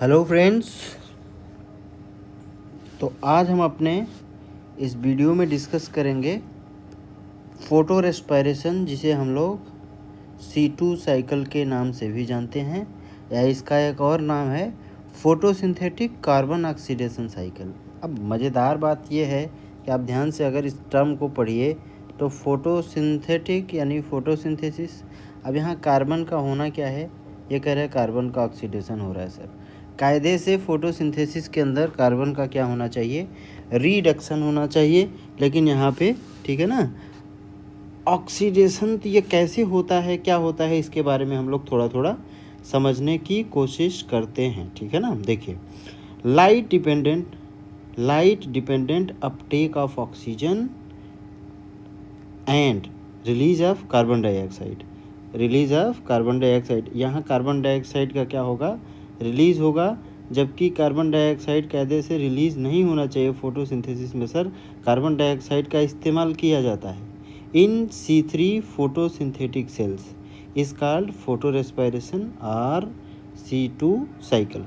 Hello friends. तो आज हम अपने इस वीडियो में डिस्कस करेंगे फोटो रेस्पिरेशन, जिसे हम लोग C2 साइकिल के नाम से भी जानते हैं, या इसका एक और नाम है फोटोसिंथेटिक कार्बन ऑक्सीडेशन साइकिल। अब मज़ेदार बात यह है कि आप ध्यान से अगर इस टर्म को पढ़िए तो फोटोसिंथेटिक यानी फोटोसिंथेसिस। अब यहाँ कार्बन का होना क्या है, ये कह रहे हैं कार्बन का ऑक्सीडेशन हो रहा है सर। कायदे से फोटोसिंथेसिस के अंदर कार्बन का क्या होना चाहिए, रिडक्शन होना चाहिए, लेकिन यहाँ पे ठीक है ना, ऑक्सीडेशन। तो ये कैसे होता है, क्या होता है, इसके बारे में हम लोग थोड़ा थोड़ा समझने की कोशिश करते हैं, ठीक है ना। देखिए, light dependent uptake of oxygen and release of carbon dioxide. यहाँ कार्बन डाइऑक्साइड का क्या होगा, रिलीज होगा, जबकि कार्बन डाइऑक्साइड कायदे से रिलीज नहीं होना चाहिए। फोटोसिंथेसिस में सर कार्बन डाइऑक्साइड का इस्तेमाल किया जाता है। In C3 photosynthetic cells is called photorespiration और C2 साइकिल।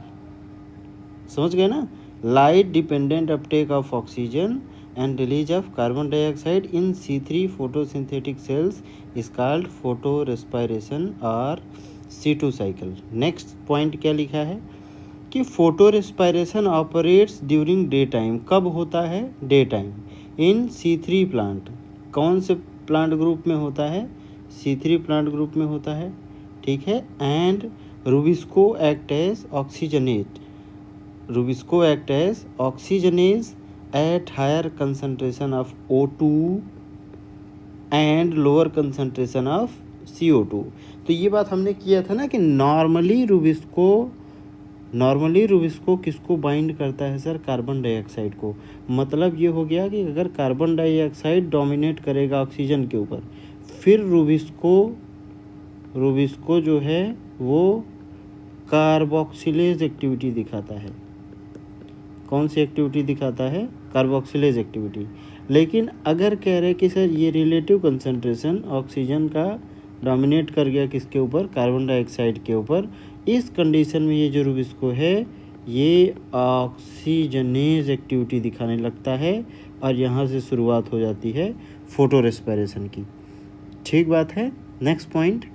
समझ गए ना। Light dependent uptake of oxygen and release of carbon dioxide in C3 photosynthetic cells is called photorespiration और C2 cycle। नेक्स्ट पॉइंट क्या लिखा है कि photo respiration operates during day time. कब होता है, डे टाइम। इन C3 प्लांट, कौन से प्लांट ग्रुप में होता है, C3 प्लांट ग्रुप में होता है, ठीक है। And rubisco act as oxygenase at higher concentration of O2 and lower concentration of CO2। तो ये बात हमने किया था ना कि नॉर्मली रूबिस्को किसको बाइंड करता है सर, कार्बन डाइऑक्साइड को। मतलब ये हो गया कि अगर कार्बन डाइऑक्साइड डोमिनेट करेगा ऑक्सीजन के ऊपर, फिर रूबिस्को जो है वो कार्बोक्सिलेज एक्टिविटी दिखाता है। कौन सी एक्टिविटी दिखाता है, कार्बोक्सिलेज एक्टिविटी। लेकिन अगर कह रहे कि सर ये रिलेटिव कंसंट्रेशन ऑक्सीजन का डोमिनेट कर गया किसके ऊपर, कार्बन डाइऑक्साइड के ऊपर, इस कंडीशन में ये जो रूबिस्को है ये ऑक्सीजनेज एक्टिविटी दिखाने लगता है, और यहाँ से शुरुआत हो जाती है फोटो रेस्पिरेशन की। ठीक बात है। नेक्स्ट पॉइंट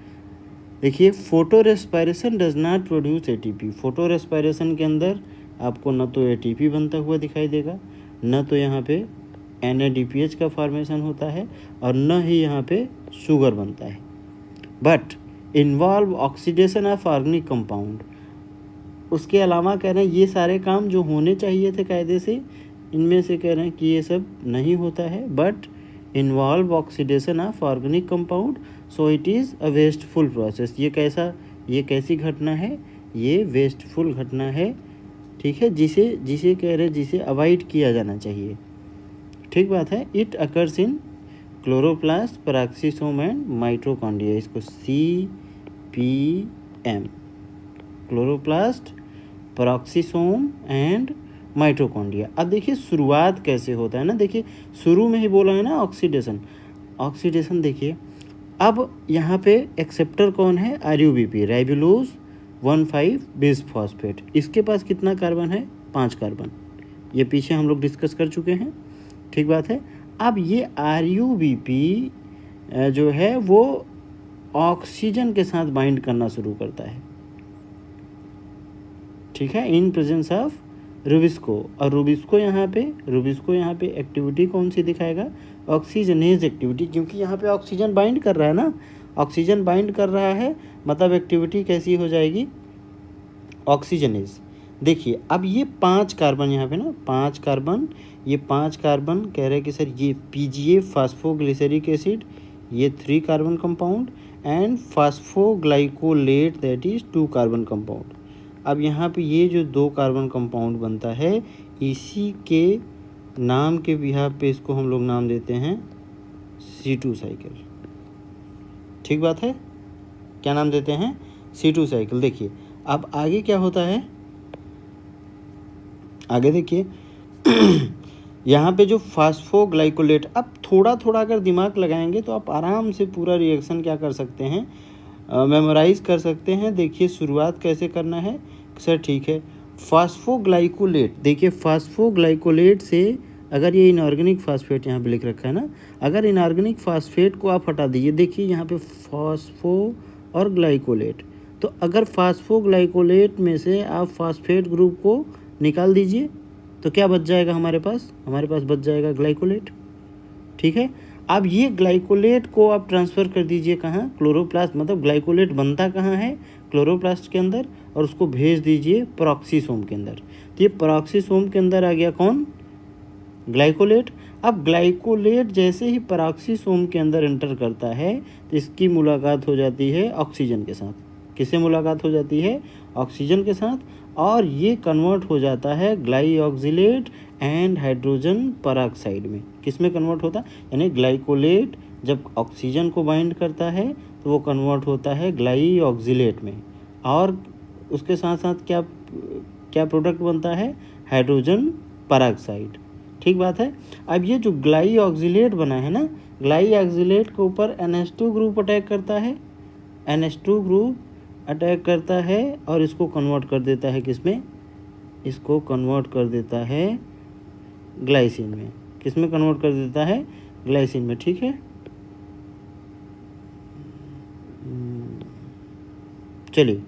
देखिए, photo respiration does not produce ATP। Photo respiration के अंदर आपको न तो ATP बनता हुआ दिखाई देगा, न तो यहाँ पे NADPH का फॉर्मेशन होता है, और न ही यहाँ पे शुगर बनता है। But involve oxidation of organic compound. उसके अलावा कह रहे हैं ये सारे काम जो होने चाहिए थे कायदे से, इनमें से कह रहे हैं कि ये सब नहीं होता है। But involve oxidation of organic compound, so it is a wasteful process. ये कैसी घटना है, ये वेस्टफुल घटना है, ठीक है, जिसे कह रहे, जिसे अवॉइड किया जाना चाहिए। ठीक बात है। It occurs in chloroplast, peroxisome and mitochondria. इसको CPM, chloroplast, peroxisome and mitochondria. अब देखिए शुरुआत कैसे होता है ना, देखिए शुरू में ही बोला है ना ऑक्सीडेशन। देखिए अब यहाँ पे एक्सेप्टर कौन है, RUBP, राइबोलोज 1,5 बिसफॉस्फेट। इसके पास कितना कार्बन है, 5 कार्बन। ये पीछे हम लोग डिस्कस कर चुके हैं, ठीक बात है। अब ये RUBP जो है वो ऑक्सीजन के साथ बाइंड करना शुरू करता है, ठीक है, इन प्रेजेंस ऑफ रूबिस्को। और रूबिस्को यहाँ पे एक्टिविटी कौन सी दिखाएगा, ऑक्सीजनेज एक्टिविटी, क्योंकि यहाँ पे ऑक्सीजन बाइंड कर रहा है ना, ऑक्सीजन बाइंड कर रहा है, मतलब एक्टिविटी कैसी हो जाएगी, ऑक्सीजनेज। देखिए अब ये 5 कार्बन यहाँ पे ना, 5 कार्बन, ये 5 कार्बन कह रहे हैं कि सर ये PGA फास्फोग्लिसरिक एसिड, ये 3 carbon compound, and phosphoglycolate that is 2 carbon compound. अब यहाँ पे ये जो 2 कार्बन कंपाउंड बनता है, इसी के नाम के बिहाफ पे इसको हम लोग नाम देते हैं C2 साइकिल। ठीक बात है, क्या नाम देते हैं, C2 साइकिल। देखिए अब आगे क्या होता है, आगे देखिए यहाँ पे जो फास्फोग्लाइकोलेट, अब थोड़ा थोड़ा अगर दिमाग लगाएंगे तो आप आराम से पूरा रिएक्शन क्या कर सकते हैं, मेमोराइज कर सकते हैं। देखिए शुरुआत कैसे करना है सर, ठीक है। फास्फोग्लाइकोलेट, देखिए फास्फोग्लाइकोलेट से अगर ये इनऑर्गेनिक फास्फेट यहाँ पे लिख रखा है ना, अगर इनऑर्गेनिक फास्फेट को आप हटा दीजिए, देखिए यहाँ पे फास्फो और ग्लाइकोलेट, तो अगर फास्फोग्लाइकोलेट में से आप फास्फेट ग्रुप को निकाल दीजिए तो क्या बच जाएगा हमारे पास बच जाएगा ग्लाइकोलेट। ठीक है, अब ये ग्लाइकोलेट को आप ट्रांसफ़र कर दीजिए कहाँ, क्लोरोप्लास्ट, मतलब ग्लाइकोलेट बनता कहाँ है, क्लोरोप्लास्ट के अंदर, और उसको भेज दीजिए पेरोक्सीसोम के अंदर। तो ये पेरोक्सीसोम के अंदर आ गया कौन, ग्लाइकोलेट। अब ग्लाइकोलेट जैसे ही पेरोक्सीसोम के अंदर एंटर करता है तो इसकी मुलाकात हो जाती है ऑक्सीजन के साथ। किससे मुलाकात हो जाती है, ऑक्सीजन के साथ, और ये कन्वर्ट हो जाता है ग्लाइऑक्सिलेट एंड हाइड्रोजन पेरोक्साइड में। किस में कन्वर्ट होता है, यानी ग्लाइकोलेट जब ऑक्सीजन को बाइंड करता है तो वो कन्वर्ट होता है ग्लाइऑक्सिलेट में, और उसके साथ साथ क्या क्या प्रोडक्ट बनता है, हाइड्रोजन पेरोक्साइड। ठीक बात है। अब ये जो ग्लाइऑक्सिलेट बना है ना, ग्लाइऑक्सिलेट के ऊपर NH2 ग्रुप अटैक करता है, NH2 ग्रुप अटैक करता है और इसको कन्वर्ट कर देता है किसमें, इसको कन्वर्ट कर देता है ग्लाइसिन में। किस में कन्वर्ट कर देता है, ग्लाइसिन में। ठीक है, चलिए,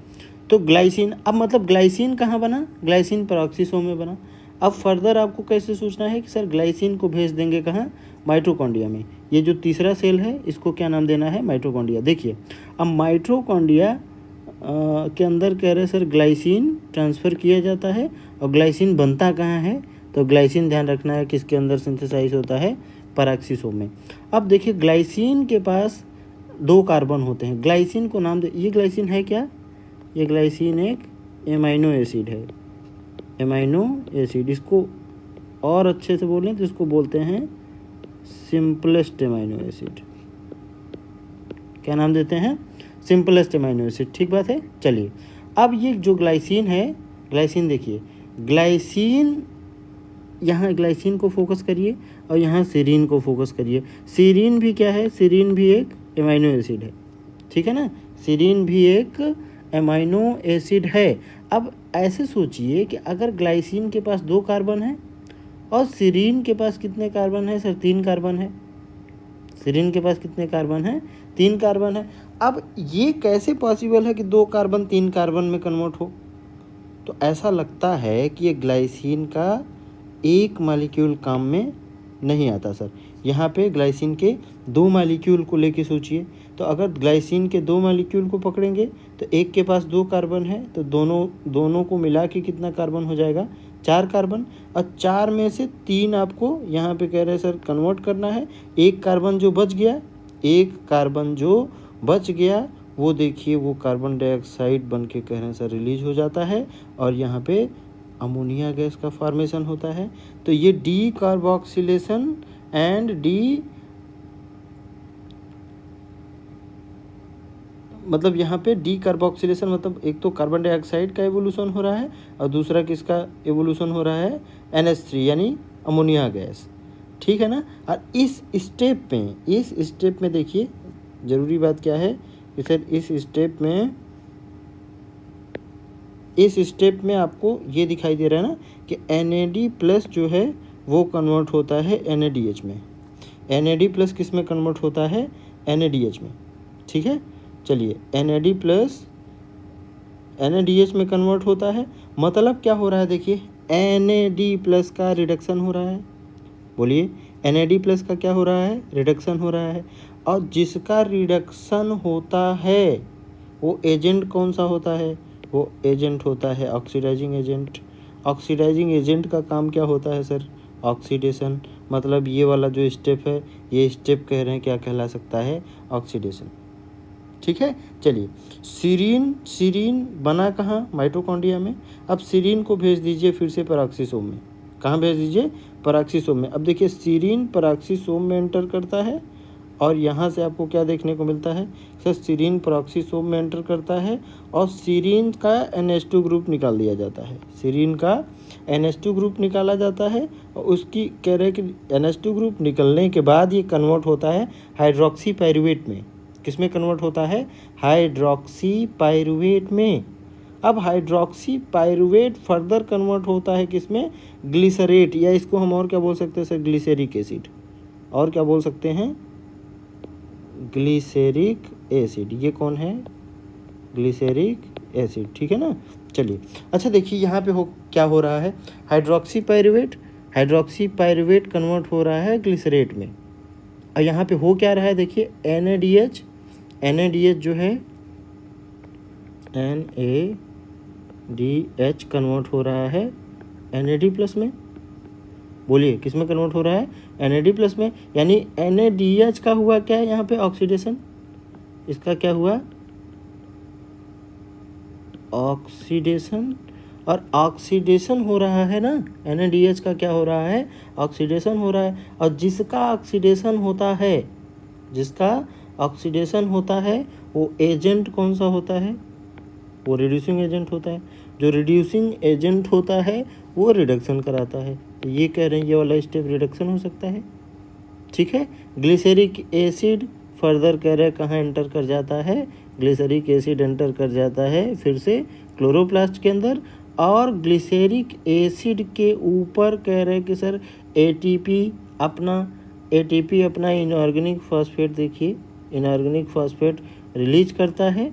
तो ग्लाइसिन, अब मतलब ग्लाइसिन कहाँ बना, ग्लाइसिन पेरोक्सीसोम में बना। अब फर्दर आपको कैसे सोचना है कि सर ग्लाइसिन को भेज देंगे कहाँ, माइटोकॉन्ड्रिया में। ये जो तीसरा सेल है इसको क्या नाम देना है, माइटोकॉन्ड्रिया। देखिए अब माइटोकॉन्ड्रिया के अंदर कह रहे सर ग्लाइसिन ट्रांसफ़र किया जाता है, और ग्लाइसिन बनता कहाँ है, तो ग्लाइसिन ध्यान रखना है किसके अंदर सिंथेसाइज होता है, पेरोक्सीसोम में। अब देखिए ग्लाइसिन के पास 2 कार्बन होते हैं, ग्लाइसिन को नाम दे, ये ग्लाइसिन है क्या, ये ग्लाइसिन एक एमाइनो एसिड है, एमाइनो एसिड। इसको और अच्छे से बोलें तो इसको बोलते हैं सिंपलेस्ट एमाइनो एसिड। क्या नाम देते हैं, सिंपलेस्ट एमाइनो एसिड। ठीक बात है। चलिए, अब ये जो ग्लाइसिन है, ग्लाइसिन देखिए, ग्लाइसिन, यहाँ ग्लाइसिन को फोकस करिए और यहाँ सीरीन को फोकस करिए। सीरीन भी क्या है, सीरीन भी एक एमाइनो एसिड है। ठीक है ना, सीरीन भी एक एमाइनो एसिड है। अब ऐसे सोचिए कि अगर ग्लाइसिन के पास 2 कार्बन है और सीरीन के पास कितने कार्बन है सर, 3 कार्बन है। सीरीन के पास कितने कार्बन है, 3 कार्बन है। अब ये कैसे पॉसिबल है कि 2 कार्बन 3 कार्बन में कन्वर्ट हो, तो ऐसा लगता है कि ये ग्लाइसिन का एक मॉलिक्यूल काम में नहीं आता सर। यहाँ पे ग्लाइसिन के 2 मॉलिक्यूल को लेके सोचिए, तो अगर ग्लाइसिन के 2 मॉलिक्यूल को पकड़ेंगे तो एक के पास 2 कार्बन है, तो दोनों को मिला के कितना कार्बन हो जाएगा, 4 कार्बन। और 4 में से 3 आपको यहाँ पे कह रहे हैं सर कन्वर्ट करना है। एक कार्बन जो बच गया, एक कार्बन जो बच गया वो देखिए वो कार्बन डाइऑक्साइड बन के कह रहे हैं सर रिलीज हो जाता है, और यहाँ पे अमोनिया गैस का फॉर्मेशन होता है। तो ये डी कार्बोक्सिलेशन एंड डी, मतलब यहाँ पे डी कार्बोक्सिलेशन मतलब एक तो कार्बन डाइऑक्साइड का एवोल्यूशन हो रहा है और दूसरा किसका एवोल्यूशन हो रहा है, NH3 यानी अमोनिया गैस। ठीक है ना। और इस स्टेप में देखिए ज़रूरी बात क्या है कि सर इस स्टेप में आपको ये दिखाई दे रहा है ना कि NAD+ जो है वो कन्वर्ट होता है NADH में। NAD+ किस में कन्वर्ट होता है, NADH में। ठीक है, चलिए NADH में कन्वर्ट होता है, मतलब क्या हो रहा है, देखिए NAD+ का रिडक्शन हो रहा है। बोलिए, NAD+ का क्या हो रहा है, रिडक्शन हो रहा है। और जिसका रिडक्शन होता है वो एजेंट कौन सा होता है, वो एजेंट होता है ऑक्सीडाइजिंग एजेंट। ऑक्सीडाइजिंग एजेंट का काम क्या होता है सर, ऑक्सीडेशन। मतलब ये वाला जो स्टेप है, ये स्टेप कह रहे हैं क्या कहला सकता है, ऑक्सीडेशन। ठीक है, चलिए, सीरीन बना कहाँ, माइटोकॉन्ड्रिया में। अब सीरीन को भेज दीजिए फिर से पेरोक्सीसोम में। कहाँ भेज दीजिए, पेरोक्सीसोम में। अब देखिए सीरीन पेरोक्सीसोम में एंटर करता है, और यहाँ से आपको क्या देखने को मिलता है सर, सीरीन पेरोक्सीसोम में एंटर करता है और सीरीन का NH2 ग्रुप निकाल दिया जाता है। सीरीन का NH2 ग्रुप निकाला जाता है, और उसकी कह रहे कि NH2 ग्रुप निकलने के बाद ये कन्वर्ट होता है हाइड्रोक्सी पाइरूवेट में। किस में कन्वर्ट होता है, हाइड्रोक्सी पाइरूवेट में। अब हाइड्रोक्सी पायरुवेट फर्दर कन्वर्ट होता है किसमें, ग्लिसरेट, या इसको हम और क्या बोल सकते हैं सर, ग्लिसरिक एसिड, और क्या बोल सकते हैं, ग्लिसरिक एसिड। ये कौन है, ग्लिसरिक एसिड, ठीक है ना। चलिए अच्छा देखिए यहाँ पे क्या हो रहा है, हाइड्रोक्सी पायरुवेट कन्वर्ट हो रहा है ग्लिसरेट में। और यहाँ पे हो क्या रहा है, देखिए NADH जो है NADH कन्वर्ट हो रहा है NAD प्लस में। बोलिए किस में कन्वर्ट हो रहा है, NAD प्लस में। यानी NADH का हुआ क्या है यहाँ पे, ऑक्सीडेशन। इसका क्या हुआ, ऑक्सीडेशन। और ऑक्सीडेशन हो रहा है ना, NADH का क्या हो रहा है, ऑक्सीडेशन हो रहा है। और जिसका ऑक्सीडेशन होता है वो एजेंट कौन सा होता है, वो रिड्यूसिंग एजेंट होता है। जो रिड्यूसिंग एजेंट होता है वो रिडक्शन कराता है। तो ये कह रहे हैं ये वाला स्टेप रिडक्शन हो सकता है, ठीक है। ग्लिसरिक एसिड फर्दर कह रहे हैं कहाँ एंटर कर जाता है, ग्लिसरिक एसिड एंटर कर जाता है फिर से क्लोरोप्लास्ट के अंदर। और ग्लिसरिक एसिड के ऊपर कह रहे हैं कि सर एटीपी अपना इनऑर्गेनिक फॉस्फेट, देखिए इनऑर्गेनिक फॉस्फेट रिलीज करता है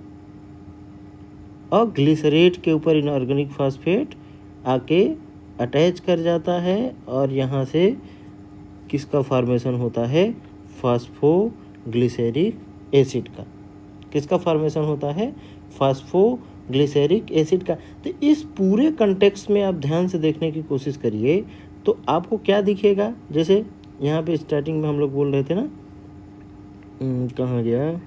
और ग्लिसरेट के ऊपर इनऑर्गेनिक फॉस्फेट आके अटैच कर जाता है। और यहाँ से किसका फॉर्मेशन होता है, फॉस्फोग्लिसरिक एसिड का। किसका फॉर्मेशन होता है, फॉस्फोग्लिसरिक एसिड का। तो इस पूरे कंटेक्स्ट में आप ध्यान से देखने की कोशिश करिए तो आपको क्या दिखेगा, जैसे यहाँ पे स्टार्टिंग में हम लोग बोल रहे थे ना, कहाँ गया,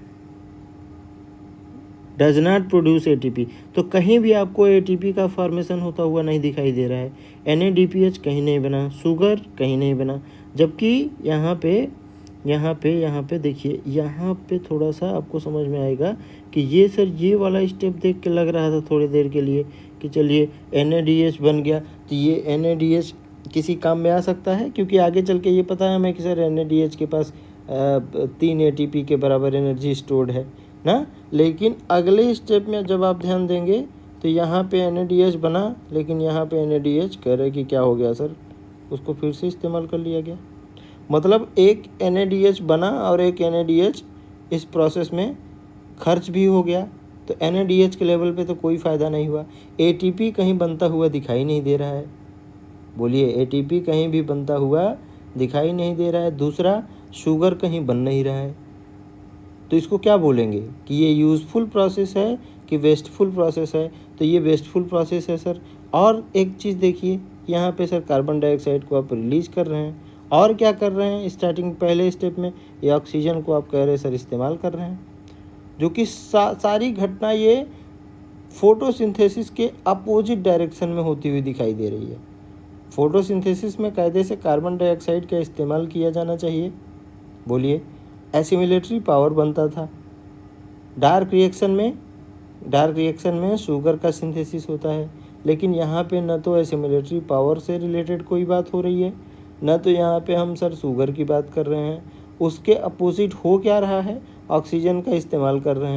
डज नॉट प्रोड्यूस ATP। तो कहीं भी आपको ATP का फॉर्मेशन होता हुआ नहीं दिखाई दे रहा है। NADPH कहीं नहीं बना, शुगर कहीं नहीं बना। जबकि यहाँ पे देखिए, यहाँ पे थोड़ा सा आपको समझ में आएगा कि ये सर ये वाला स्टेप देख के लग रहा था थोड़ी देर के लिए कि चलिए NADH बन गया, तो ये NADH किसी काम में आ सकता है, क्योंकि आगे चल के ये पता है हमें कि सर NADH के पास 3 ATP के बराबर एनर्जी स्टोर्ड है ना। लेकिन अगले स्टेप में जब आप ध्यान देंगे तो यहाँ पे NADH बना, लेकिन यहाँ पे NADH कह रहे कि क्या हो गया सर, उसको फिर से इस्तेमाल कर लिया गया। मतलब एक NADH बना और एक NADH इस प्रोसेस में खर्च भी हो गया। तो NADH के लेवल पे तो कोई फ़ायदा नहीं हुआ। ATP कहीं बनता हुआ दिखाई नहीं दे रहा है। बोलिए ATP कहीं भी बनता हुआ दिखाई नहीं दे रहा है। दूसरा, शुगर कहीं बन नहीं रहा है। तो इसको क्या बोलेंगे कि ये यूज़फुल प्रोसेस है कि वेस्टफुल प्रोसेस है। तो ये वेस्टफुल प्रोसेस है सर। और एक चीज़ देखिए, यहाँ पे सर कार्बन डाइऑक्साइड को आप रिलीज कर रहे हैं और क्या कर रहे हैं, स्टार्टिंग पहले स्टेप में ये ऑक्सीजन को आप कह रहे हैं सर इस्तेमाल कर रहे हैं, जो कि सारी घटना ये फोटोसिंथेसिस के अपोजिट डायरेक्शन में होती हुई दिखाई दे रही है। फोटोसिंथेसिस में कायदे से कार्बन डाइऑक्साइड का इस्तेमाल किया जाना चाहिए। बोलिए, एसिमिलेटरी पावर बनता था। डार्क रिएक्शन में शुगर का सिंथेसिस होता है, लेकिन यहाँ पे न तो एसिमिलेटरी पावर से रिलेटेड कोई बात हो रही है, न तो यहाँ पे हम सर शुगर की बात कर रहे हैं। उसके अपोजिट हो क्या रहा है, ऑक्सीजन का इस्तेमाल कर रहे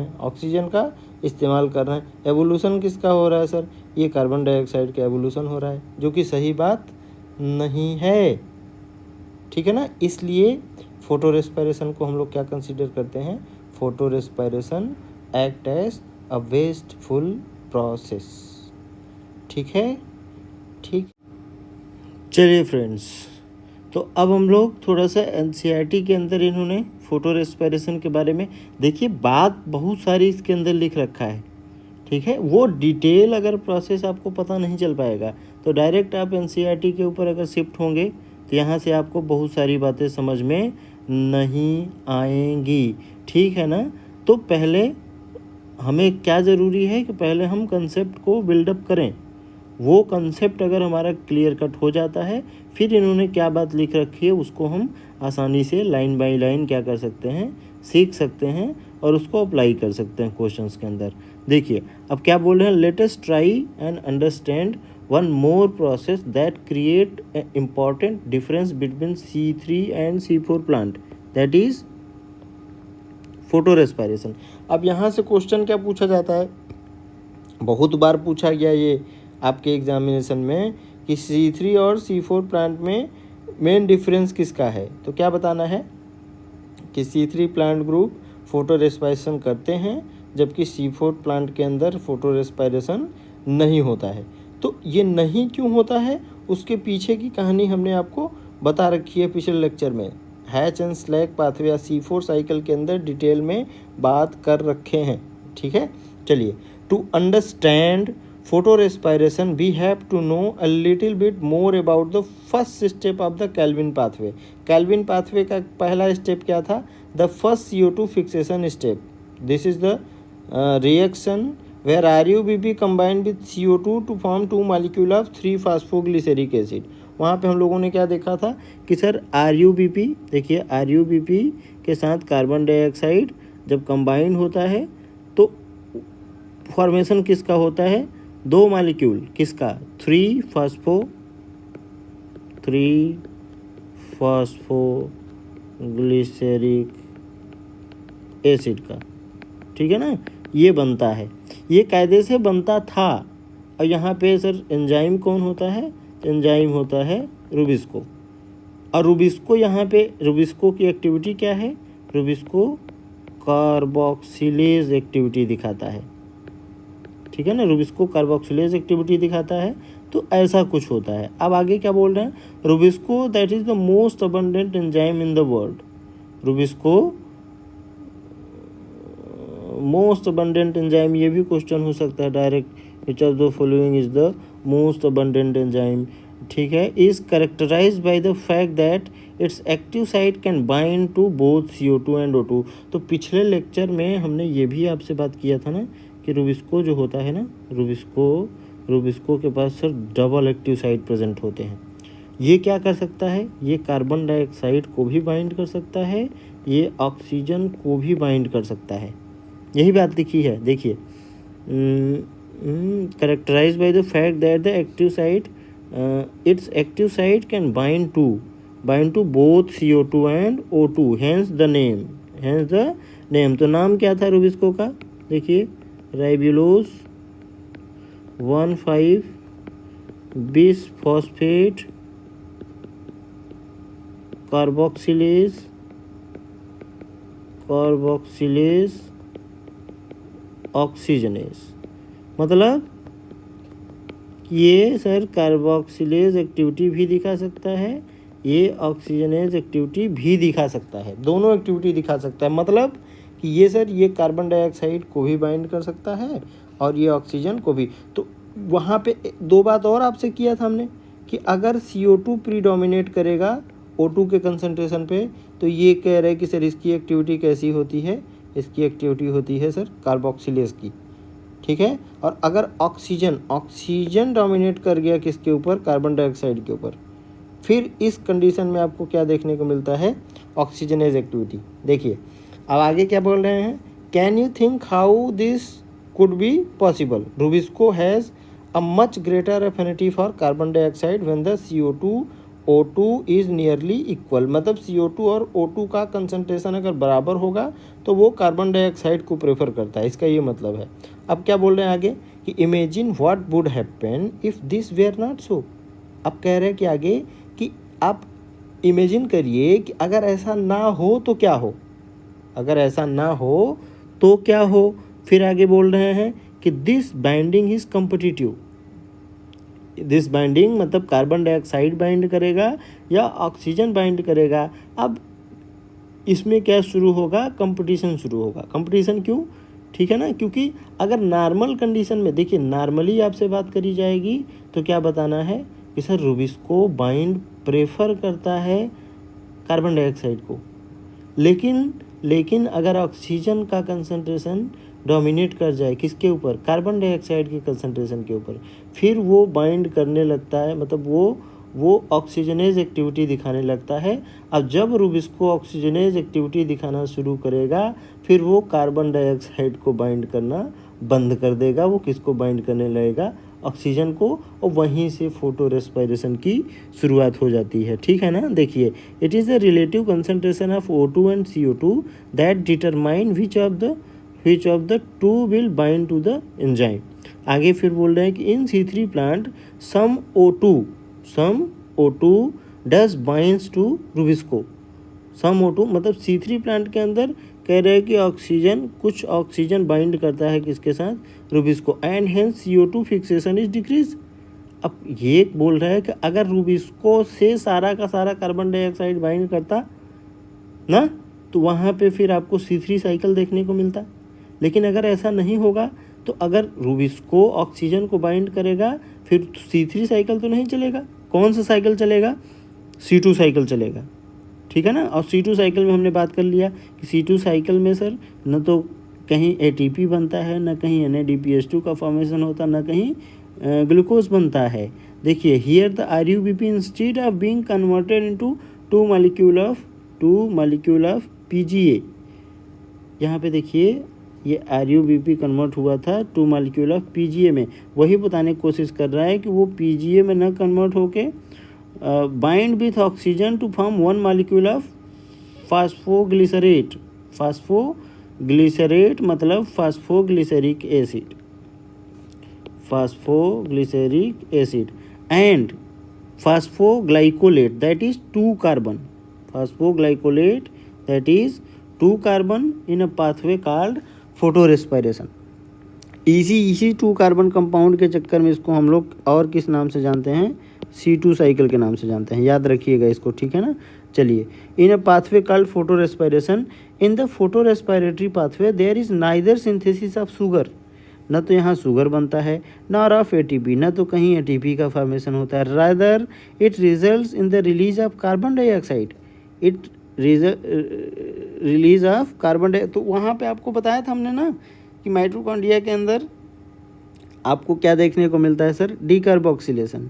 हैं। एवोल्यूशन किसका हो रहा है सर, ये कार्बन डाइऑक्साइड का एवोल्यूशन हो रहा है, जो कि सही बात नहीं है, ठीक है ना। इसलिए फोटो रेस्पिरेशन को हम लोग क्या कंसीडर करते हैं, photorespiration act as a wasteful process, ठीक है। ठीक, चलिए फ्रेंड्स, तो अब हम लोग थोड़ा सा NCERT के अंदर इन्होंने फोटो रेस्पिरेशन के बारे में, देखिए बात बहुत सारी इसके अंदर लिख रखा है, ठीक है। वो डिटेल अगर प्रोसेस आपको पता नहीं चल पाएगा तो डायरेक्ट आप NCERT के ऊपर अगर शिफ्ट होंगे तो यहाँ से आपको बहुत सारी बातें समझ में नहीं आएंगी, ठीक है ना। तो पहले हमें क्या ज़रूरी है कि पहले हम कंसेप्ट को बिल्डअप करें। वो कंसेप्ट अगर हमारा क्लियर कट हो जाता है, फिर इन्होंने क्या बात लिख रखी है उसको हम आसानी से लाइन बाय लाइन क्या कर सकते हैं, सीख सकते हैं और उसको अप्लाई कर सकते हैं क्वेश्चंस के अंदर। देखिए अब क्या बोल रहे हैं, let us try and understand one more process that create an important difference between C3 and C4 plant, that is photorespiration। अब यहाँ से क्वेश्चन क्या पूछा जाता है, बहुत बार पूछा गया ये आपके एग्जामिनेशन में कि C3 और C4 प्लांट में मेन डिफरेंस किसका है। तो क्या बताना है कि C3 plant group photo respiration करते हैं, जबकि C4 प्लांट के अंदर फोटो रेस्पिरेशन नहीं होता है। तो ये नहीं क्यों होता है, उसके पीछे की कहानी हमने आपको बता रखी है पिछले लेक्चर में। हैच एंड स्लैग पाथवे या C4 साइकिल के अंदर डिटेल में बात कर रखे हैं। ठीक है, चलिए, to understand photorespiration we have to know a little bit more about the first step of the Calvin pathway. Calvin pathway का पहला स्टेप क्या था, the first CO2 fixation step. This is the reaction where RUBP combined with CO2 to form 2 molecule of 3-phosphoglyceric acid। वहाँ पे हम लोगों ने क्या देखा था कि सर RUBP, देखिए RUBP के साथ कार्बन डाइऑक्साइड जब कंबाइन होता है तो फॉर्मेशन किसका होता है, 2 मॉलिक्यूल, किसका, 3-phosphoglyceric एसिड का। ठीक है ना, ये बनता है, ये कायदे से बनता था। और यहाँ पे सर एंजाइम कौन होता है, तो एंजाइम होता है रुबिस्को। और रुबिस्को यहाँ पे रुबिस्को की एक्टिविटी क्या है, रुबिस्को कार्बोक्सिलेज एक्टिविटी दिखाता है। ठीक है ना, रुबिस्को कार्बोक्सिलेज एक्टिविटी दिखाता है। तो ऐसा कुछ होता है। अब आगे क्या बोल रहे हैं, rubisco that is the most abundant enzyme in the world. Rubisco most abundant enzyme, ये भी क्वेश्चन हो सकता है direct, which of the following is the most abundant enzyme. ठीक है, is characterised by the fact that its active site can bind to both CO2 and O2। तो पिछले lecture में हमने ये भी आपसे बात किया था ना कि रुबिस्को जो होता है ना, रुबिस्को के पास sir double active site present होते हैं। ये क्या कर सकता है, ये कार्बन डाइऑक्साइड को भी बाइंड कर सकता है, ये ऑक्सीजन को भी बाइंड कर सकता है। यही बात लिखी है, देखिए, characterised by the fact that the active site its active site can bind to both CO2 and O2, hence the name. तो नाम क्या था रुबिस्को का, देखिए, राइबुलोज 1,5-बिसफॉस्फेट कार्बोक्सिलेज ऑक्सीजनेज। मतलब ये सर कार्बोक्सिलेज एक्टिविटी भी दिखा सकता है, ये ऑक्सीजनेज एक्टिविटी भी दिखा सकता है, दोनों एक्टिविटी दिखा सकता है। मतलब कि ये सर ये कार्बन डाइऑक्साइड को भी बाइंड कर सकता है और ये ऑक्सीजन को भी। तो वहाँ पे 2 बात और आपसे किया था हमने कि अगर CO2 प्रीडोमिनेट करेगा O2 के कंसंट्रेशन पे, तो ये कह रहे हैं कि सर इसकी एक्टिविटी कैसी होती है, इसकी एक्टिविटी होती है सर कार्बोक्सिलेज की। ठीक है, और अगर ऑक्सीजन डोमिनेट कर गया किसके ऊपर, कार्बन डाइऑक्साइड के ऊपर, फिर इस कंडीशन में आपको क्या देखने को मिलता है, ऑक्सीजनेज एक्टिविटी। देखिए अब आगे क्या बोल रहे हैं, can you think how this could be possible. Rubisco has a much greater affinity for carbon dioxide when the CO2 O2 is nearly equal. मतलब CO2 और O2 का कंसंट्रेशन अगर बराबर होगा तो वो कार्बन डाइऑक्साइड को प्रेफर करता है, इसका ये मतलब है। अब क्या बोल रहे हैं आगे कि imagine what would happen if this were not so. अब कह रहे हैं कि आगे कि आप इमेजिन करिए कि अगर ऐसा ना हो तो क्या हो, अगर ऐसा ना हो तो क्या हो। फिर आगे बोल रहे हैं कि this binding is competitive. This binding मतलब कार्बन डाइऑक्साइड बाइंड करेगा या ऑक्सीजन बाइंड करेगा। अब इसमें क्या शुरू होगा, कंपटीशन शुरू होगा। कंपटीशन क्यों, ठीक है ना, क्योंकि अगर नॉर्मल कंडीशन में, देखिए नॉर्मली आपसे बात करी जाएगी तो क्या बताना है कि सर रुबिस्को बाइंड प्रेफर करता है कार्बन डाइऑक्साइड को, लेकिन अगर ऑक्सीजन का कंसंट्रेशन डोमिनेट कर जाए किसके ऊपर, कार्बन डाइऑक्साइड के कंसंट्रेशन के ऊपर, फिर वो बाइंड करने लगता है, मतलब वो ऑक्सीजनेज एक्टिविटी दिखाने लगता है। अब जब रुबिस्को ऑक्सीजनेज एक्टिविटी दिखाना शुरू करेगा फिर वो कार्बन डाइऑक्साइड को बाइंड करना बंद कर देगा। वो किसको बाइंड करने लगेगा, ऑक्सीजन को, और वहीं से फोटो रेस्पिरेशन की शुरुआत हो जाती है। ठीक है ना, देखिए, it is the relative concentration of O2 and CO2 that determine which of the two will bind to the enzyme. आगे फिर बोल रहे हैं कि in C3 plant some O2 does binds to rubisco. Some O2 मतलब C3 plant के अंदर कह रहे हैं कि कुछ ऑक्सीजन बाइंड करता है किसके साथ, rubisco, and hence CO2 fixation is decrease. अब ये बोल रहा है कि अगर रूबिस्को से सारा का सारा कार्बन डाइऑक्साइड बाइंड करता ना, तो वहाँ पे फिर आपको C3 साइकिल देखने को मिलता। लेकिन अगर ऐसा नहीं होगा तो अगर रूबिस्को ऑक्सीजन को बाइंड करेगा फिर C3 साइकिल तो नहीं चलेगा। कौन सा साइकिल चलेगा, C2 साइकिल चलेगा, ठीक है ना। और C2 साइकिल में हमने बात कर लिया कि C2 साइकिल में सर न तो कहीं ATP बनता है, न कहीं NADPH2 का फॉर्मेशन होता, न कहीं ग्लूकोज बनता है। देखिए here the RUBP instead of being converted into two molecule of PGA। यहाँ पे देखिए ये RUBP कन्वर्ट हुआ था 2 मॉलिक्यूल ऑफ PGA में। वही बताने की कोशिश कर रहा है कि वो PGA में न कन्वर्ट होके bind with oxygen to form 1 molecule of phosphoglycerate मतलब phosphoglyceric acid and phosphoglycolate that is 2 carbon, phosphoglycolate that is 2 carbon in a pathway called photorespiration. इसी 2 कार्बन कंपाउंड के चक्कर में इसको हम लोग और किस नाम से जानते हैं, C2 साइकिल के नाम से जानते हैं। याद रखिएगा इसको, ठीक है ना। चलिए, in a pathway called photorespiration, in the photorespiratory pathway there is neither synthesis of sugar, न तो यहाँ शुगर बनता है, नॉर ऑफ ATP, न तो कहीं ATP का फॉर्मेशन होता है, rather it results in the release of carbon dioxide, release of carbon di. तो वहाँ पे आपको बताया था हमने ना कि माइटोकॉन्ड्रिया के अंदर आपको क्या देखने को मिलता है sir, decarboxylation,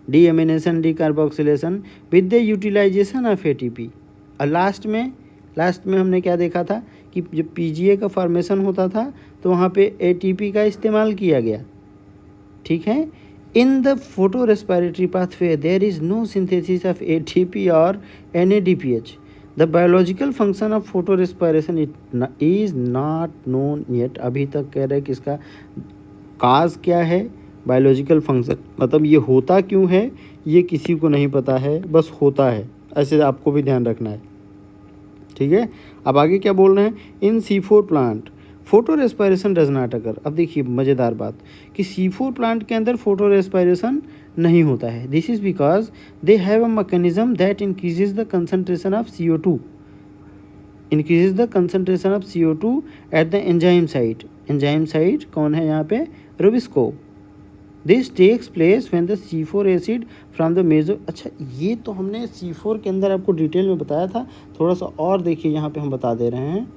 deamination, decarboxylation with the utilisation of ATP। और लास्ट में हमने क्या देखा था कि जब PGA का फॉर्मेशन होता था तो वहाँ पे ATP का इस्तेमाल किया गया, ठीक है। In the photorespiratory pathway there is no synthesis of ATP और NADPH। The biological function of photorespiration is not known yet. अभी तक कह रहे हैं कि इसका काज क्या है, बायोलॉजिकल फंक्शन मतलब ये होता क्यों है ये किसी को नहीं पता है, बस होता है, ऐसे आपको भी ध्यान रखना है, ठीक है। अब आगे क्या बोल रहे हैं, इन C4 plant photo respiration does not अकर। अब देखिए मज़ेदार बात कि C4 प्लांट के अंदर फोटो रेस्पिरेशन नहीं होता है। This is because they have a mechanism that increases the concentration of CO2, at the enzyme site. Enzyme site कौन है यहाँ पे, rubisco. This takes place when the C4 acid from the meso. अच्छा, ये तो हमने C4 के अंदर आपको डिटेल में बताया था, थोड़ा सा और देखिए यहाँ पे हम बता दे रहे हैं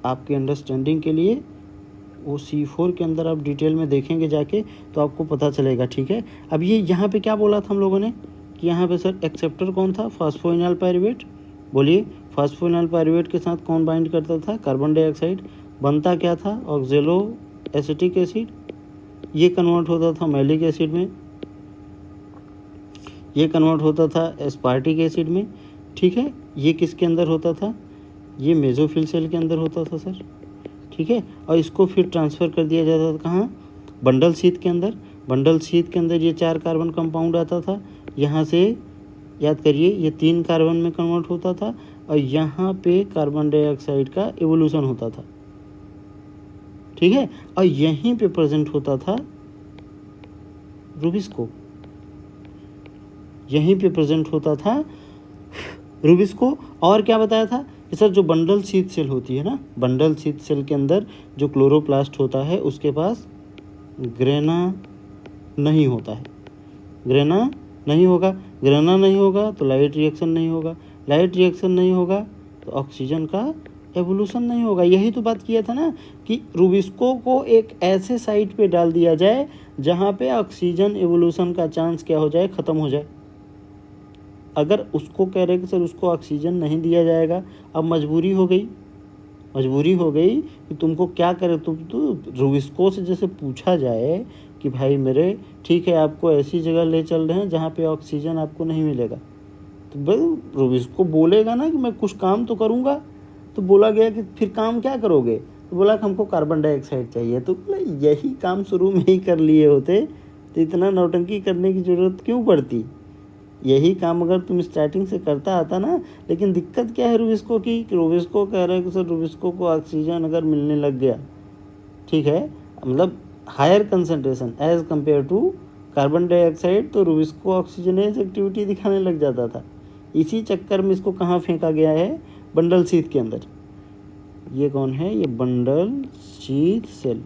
आपके अंडरस्टैंडिंग के लिए। वो C4 के अंदर आप डिटेल में देखेंगे जाके तो आपको पता चलेगा, ठीक है। अब ये यहाँ पे क्या बोला था हम लोगों ने कि यहाँ पे सर एक्सेप्टर कौन था, फास्फोइनॉल पायरुवेट। बोलिए, फास्फोइनॉल पायरुवेट के साथ कौन बाइंड करता था, कार्बन डाइऑक्साइड। बनता क्या था, ऑक्जेलो एसिटिक एसिड। ये कन्वर्ट होता था मैलिक एसिड में, ये कन्वर्ट होता था एस्पार्टिक एसिड में, ठीक है। ये किसके अंदर होता था, ये मेसोफिल सेल के अंदर होता था सर, ठीक है। और इसको फिर ट्रांसफ़र कर दिया जाता था कहाँ, बंडल शीथ के अंदर। बंडल शीथ के अंदर ये 4 कार्बन कंपाउंड आता था, यहाँ से याद करिए ये 3 कार्बन में कन्वर्ट होता था और यहाँ पे कार्बन डाइऑक्साइड का एवोल्यूशन होता था, ठीक है। और यहीं पे प्रेजेंट होता था रूबिस्को, यहीं पे प्रेजेंट होता था रूबिस्को। और क्या बताया था कि सर जो बंडल शीथ सेल होती है ना, बंडल शीथ सेल के अंदर जो क्लोरोप्लास्ट होता है उसके पास ग्रेना नहीं होता है, ग्रेना नहीं होगा। ग्रेना नहीं होगा तो लाइट रिएक्शन नहीं होगा, लाइट रिएक्शन नहीं होगा तो ऑक्सीजन का एवोल्यूशन नहीं होगा। यही तो बात किया था ना कि रूबिस्को को एक ऐसे साइट पे डाल दिया जाए जहाँ पे ऑक्सीजन एवोल्यूशन का चांस क्या हो जाए, ख़त्म हो जाए। अगर उसको कह रहे कि सर उसको ऑक्सीजन नहीं दिया जाएगा, अब मजबूरी हो गई कि तुमको क्या करे। तुम तो रूबिस्को से जैसे पूछा जाए कि भाई मेरे ठीक है आपको ऐसी जगह ले चल रहे हैं जहाँ पे ऑक्सीजन आपको नहीं मिलेगा, तो भाई रूबिस्को बोलेगा ना कि मैं कुछ काम तो करूँगा। तो बोला गया कि फिर काम क्या करोगे, तो बोला कि हमको कार्बन डाइऑक्साइड चाहिए, तो बोला यही काम शुरू में ही कर लिए होते तो इतना नौटंकी करने की ज़रूरत क्यों पड़ती। यही काम अगर तुम स्टार्टिंग से करता आता ना। लेकिन दिक्कत क्या है रुबिस्को की, रुबिस्को कह रहा है कि सर रुबिस्को को ऑक्सीजन अगर मिलने लग गया, ठीक है, मतलब higher concentration as compare to carbon dioxide, तो रुबिस्को ऑक्सीजनेज एक्टिविटी दिखाने लग जाता था। इसी चक्कर में इसको कहाँ फेंका गया है, बंडल शीथ के अंदर। ये कौन है, ये बंडल शीथ सेल,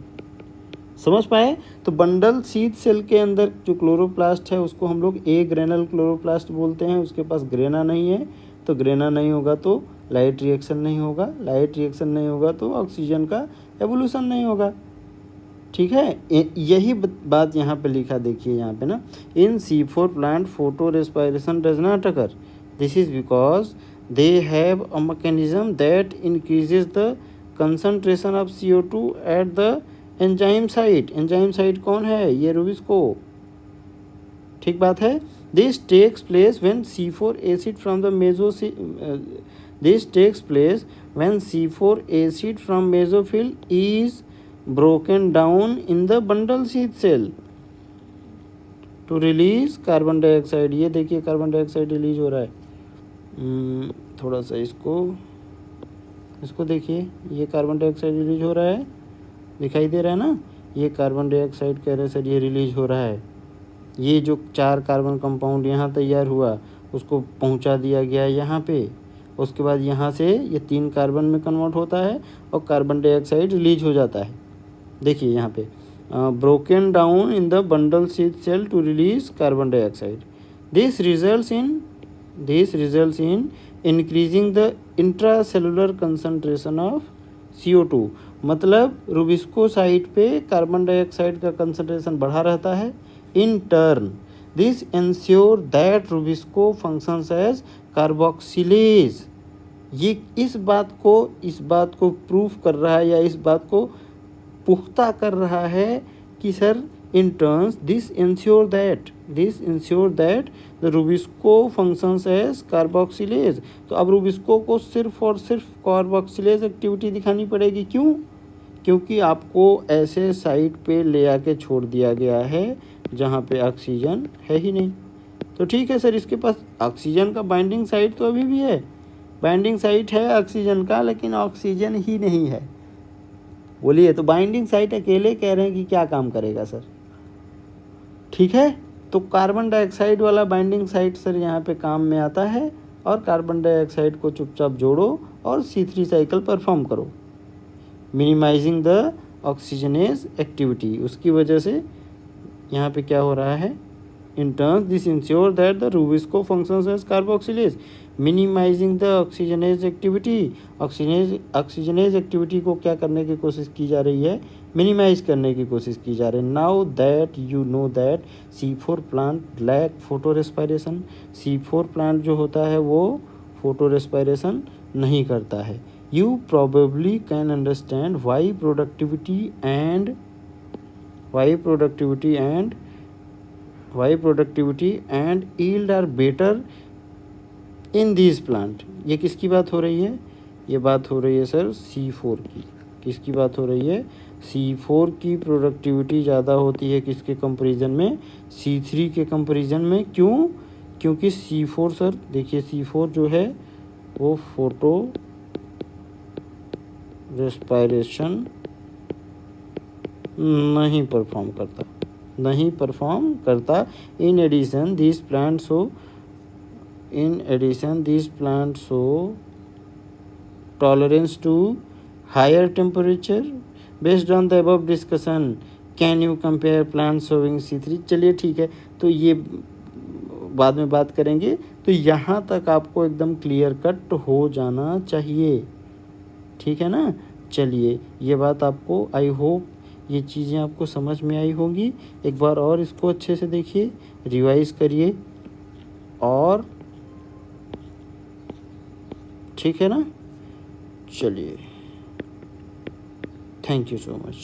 समझ पाए। तो बंडल शीथ सेल के अंदर जो क्लोरोप्लास्ट है उसको हम लोग ए ग्रेनल क्लोरोप्लास्ट बोलते हैं। उसके पास ग्रेना नहीं है, तो ग्रेना नहीं होगा तो लाइट रिएक्शन नहीं होगा, लाइट रिएक्शन नहीं होगा तो ऑक्सीजन का एवोल्यूशन नहीं होगा, ठीक है। यही बात यहाँ पे लिखा, देखिए यहाँ पे ना, in C4 plant photorespiration does not occur, this is because they have a mechanism that increases the concentration of CO2 at the enzyme site. Enzyme site कौन है, ये रुबिस्को, ठीक बात है। This takes place when C4 acid from the this takes place when C4 acid from mesophyll is broken down in the bundle sheath cell to release carbon dioxide. ये देखिए carbon dioxide release हो रहा है। थोड़ा सा इसको देखिए, ये कार्बन डाइऑक्साइड रिलीज हो रहा है, दिखाई दे रहा है ना। ये कार्बन डाइऑक्साइड कह रहे हैं सर ये रिलीज हो रहा है। ये जो 4 कार्बन कंपाउंड यहाँ तैयार हुआ उसको पहुँचा दिया गया यहाँ पे, उसके बाद यहाँ से ये 3 कार्बन में कन्वर्ट होता है और कार्बन डाइऑक्साइड रिलीज हो जाता है। देखिए यहाँ पे broken down in the bundle sheath cell to release carbon dioxide. This results in increasing the intracellular concentration of CO2। मतलब रुबिस्को साइट पे कार्बन डाइऑक्साइड का कंसंट्रेशन बढ़ा रहता है। In turn this ensure that rubisco functions as carboxylase. ये इस बात को प्रूफ कर रहा है या इस बात को पुख्ता कर रहा है कि sir in turns this ensure that the rubisco functions as carboxylase. तो अब रुबिस्को को सिर्फ और सिर्फ कार्बोक्सिलेज एक्टिविटी दिखानी पड़ेगी। क्यों? क्योंकि आपको ऐसे साइट पे ले आके छोड़ दिया गया है जहाँ पे ऑक्सीजन है ही नहीं। तो ठीक है सर, इसके पास ऑक्सीजन का बाइंडिंग साइट तो अभी भी है, बाइंडिंग साइट है ऑक्सीजन का, लेकिन ऑक्सीजन ही नहीं है। बोलिए, तो बाइंडिंग साइट अकेले कह रहे हैं कि क्या काम करेगा सर, ठीक है। तो कार्बन डाइऑक्साइड वाला बाइंडिंग साइट सर यहाँ पे काम में आता है, और कार्बन डाइऑक्साइड को चुपचाप जोड़ो और C3 साइकिल परफॉर्म करो, मिनिमाइजिंग द ऑक्सीजनेज एक्टिविटी। उसकी वजह से यहाँ पे क्या हो रहा है, in turns this ensure that the rubisco functions as carboxylase, minimising the oxygenase activity. Oxygenase activity को क्या करने की कोशिश की जा रही है, मिनिमाइज करने की कोशिश की जा रही है। Now that you know that C4 plant lack photorespiration. C4 plant जो होता है वो फोटो रेस्पायरेशन नहीं करता है। You probably can understand why productivity and yield are better in this plant. ये किसकी बात हो रही है, ये बात हो रही है सर C4 की। किसकी बात हो रही है, C4 की प्रोडक्टिविटी ज़्यादा होती है किसके कंपैरिजन में, C3 के कंपैरिजन में। क्यों? क्योंकि C4 सर देखिए, C4 जो है वो फोटो रेस्पायरेशन नहीं परफॉर्म करता। In addition this plant show tolerance to higher temperature based on the above discussion. Can you compare plant showing C3। चलिए ठीक है, तो ये बाद में बात करेंगे। तो यहाँ तक आपको एकदम क्लियर कट हो जाना चाहिए, ठीक है ना। चलिए, ये बात आपको, आई होप ये चीज़ें आपको समझ में आई होंगी। एक बार और इसको अच्छे से देखिए, रिवाइज करिए, और ठीक है ना। चलिए, थैंक यू सो मच।